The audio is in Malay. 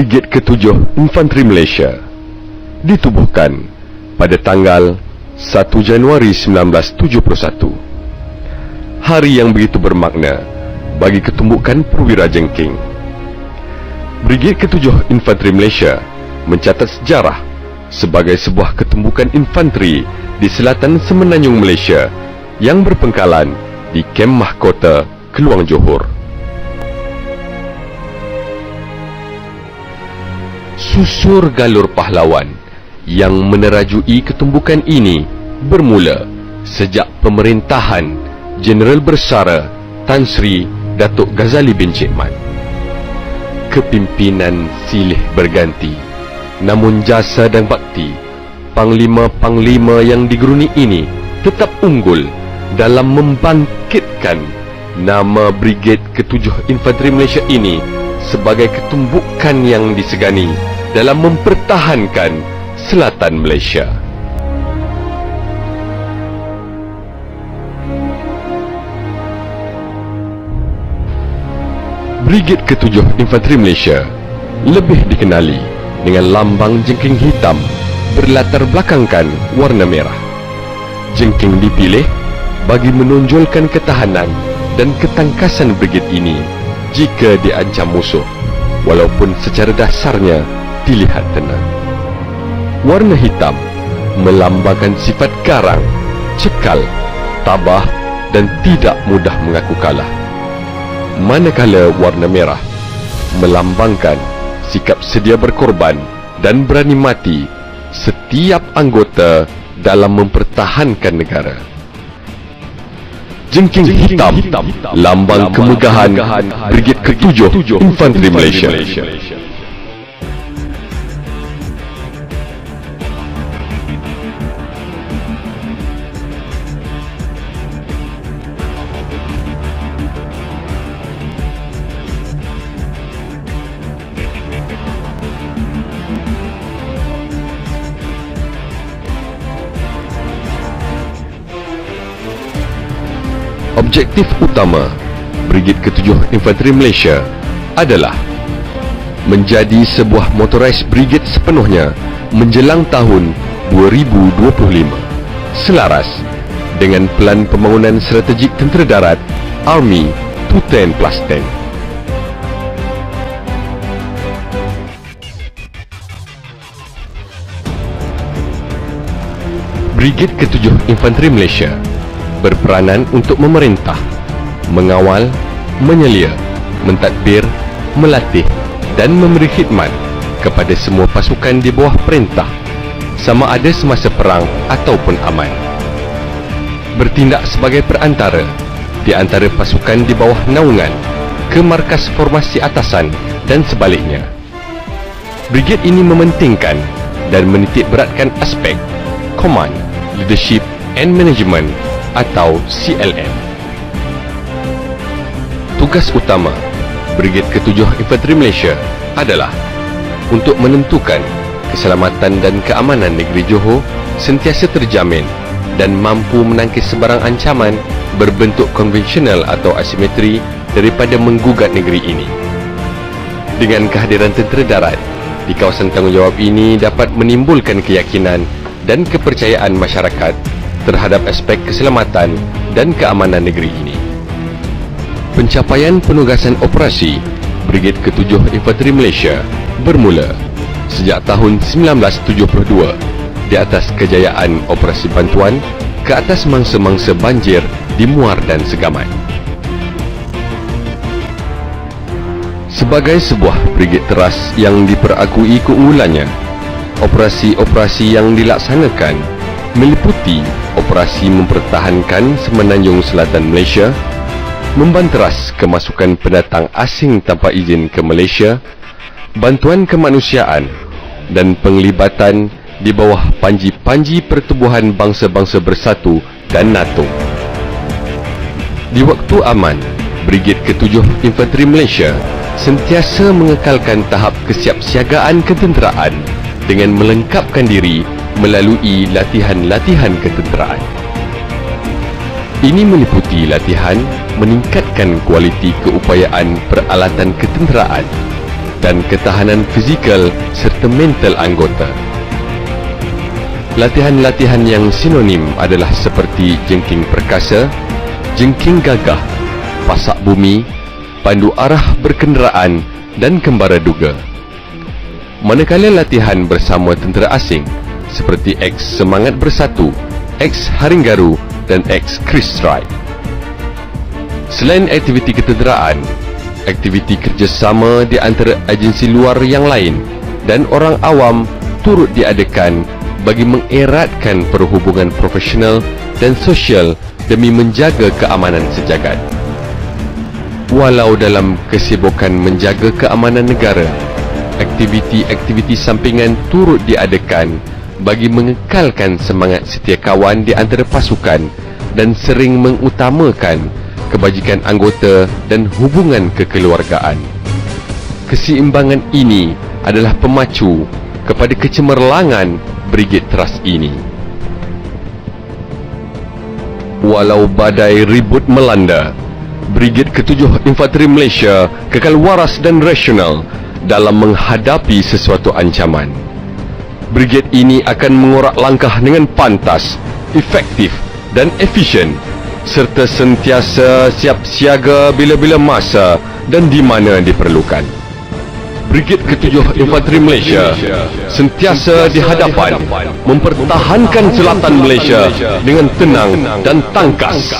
Brigade ke-7 Infanteri Malaysia ditubuhkan pada tanggal 1 Januari 1971. Hari yang begitu bermakna bagi ketumbukan perwira jengking. Brigade ke-7 Infanteri Malaysia mencatat sejarah sebagai sebuah ketumbukan infanteri di selatan semenanjung Malaysia yang berpengkalan di Kem Mahkota, Keluang Johor. Susur galur pahlawan yang menerajui ketumbukan ini bermula sejak pemerintahan Jeneral Bersara Tan Sri Datuk Ghazali bin Cik Mat. Kepimpinan silih berganti, namun jasa dan bakti panglima-panglima yang digeruni ini tetap unggul dalam membangkitkan nama Brigade ke-7 Infanteri Malaysia ini sebagai ketumbukan yang disegani dalam mempertahankan selatan Malaysia. Brigade ke-7 Infanteri Malaysia lebih dikenali dengan lambang jengking hitam berlatar belakangkan warna merah. Jengking dipilih bagi menonjolkan ketahanan dan ketangkasan brigade ini jika diancam musuh, walaupun secara dasarnya dilihat tenang. Warna hitam melambangkan sifat garang, cekal, tabah dan tidak mudah mengaku kalah. Manakala warna merah melambangkan sikap sedia berkorban dan berani mati setiap anggota dalam mempertahankan negara. Jengking hitam, lambang kemegahan Brigade ke-7 Infanteri Malaysia. Objektif utama Brigade ke-7 Infanteri Malaysia adalah menjadi sebuah motorized brigade sepenuhnya menjelang tahun 2025, selaras dengan Pelan Pembangunan Strategik Tentera Darat Army 210+10. Brigade ke-7 Infanteri Malaysia berperanan untuk memerintah, mengawal, menyelia, mentadbir, melatih dan memberi khidmat kepada semua pasukan di bawah perintah, sama ada semasa perang ataupun aman. Bertindak sebagai perantara di antara pasukan di bawah naungan ke markas formasi atasan dan sebaliknya. Brigade ini mementingkan dan menitik beratkan aspek Command, Leadership and Management atau CLM. Tugas utama Brigade ke-7 Infanteri Malaysia adalah untuk menentukan keselamatan dan keamanan negeri Johor sentiasa terjamin dan mampu menangkis sebarang ancaman berbentuk konvensional atau asimetri daripada menggugat negeri ini. Dengan kehadiran tentera darat di kawasan tanggungjawab ini dapat menimbulkan keyakinan dan kepercayaan masyarakat terhadap aspek keselamatan dan keamanan negeri ini. Pencapaian penugasan operasi Brigade ke-7 Infanteri Malaysia bermula sejak tahun 1972 di atas kejayaan operasi bantuan ke atas mangsa-mangsa banjir di Muar dan Segamat. Sebagai sebuah brigade teras yang diperakui keunggulannya, operasi-operasi yang dilaksanakan meliputi operasi mempertahankan semenanjung selatan Malaysia, membanteras kemasukan pendatang asing tanpa izin ke Malaysia, bantuan kemanusiaan dan penglibatan di bawah panji-panji Pertubuhan Bangsa-Bangsa Bersatu dan NATO. Di waktu aman, Brigade ke-7 Infanteri Malaysia sentiasa mengekalkan tahap kesiapsiagaan ketenteraan dengan melengkapkan diri melalui latihan-latihan ketenteraan. Ini meliputi latihan meningkatkan kualiti keupayaan peralatan ketenteraan, dan ketahanan fizikal serta mental anggota. Latihan-latihan yang sinonim adalah seperti jengking perkasa, jengking gagah, pasak bumi, pandu arah berkenderaan dan kembara duga. Manakala latihan bersama tentera asing seperti X Semangat Bersatu, X Haringgaru dan X Chris Strike. Selain aktiviti ketenteraan, aktiviti kerjasama di antara agensi luar yang lain dan orang awam turut diadakan bagi mengeratkan perhubungan profesional dan sosial demi menjaga keamanan sejagat. Walau dalam kesibukan menjaga keamanan negara, aktiviti-aktiviti sampingan turut diadakan bagi mengekalkan semangat setia kawan di antara pasukan dan sering mengutamakan kebajikan anggota dan hubungan kekeluargaan. Keseimbangan ini adalah pemacu kepada kecemerlangan Brigade Trust ini. Walau badai ribut melanda, Brigade ke-7 Infanteri Malaysia kekal waras dan rasional dalam menghadapi sesuatu ancaman. Brigade ini akan mengorak langkah dengan pantas, efektif dan efisien, serta sentiasa siap siaga bila-bila masa dan di mana diperlukan. Brigade ke-7 Infanteri Malaysia sentiasa di hadapan mempertahankan selatan Malaysia dengan tenang dan tangkas.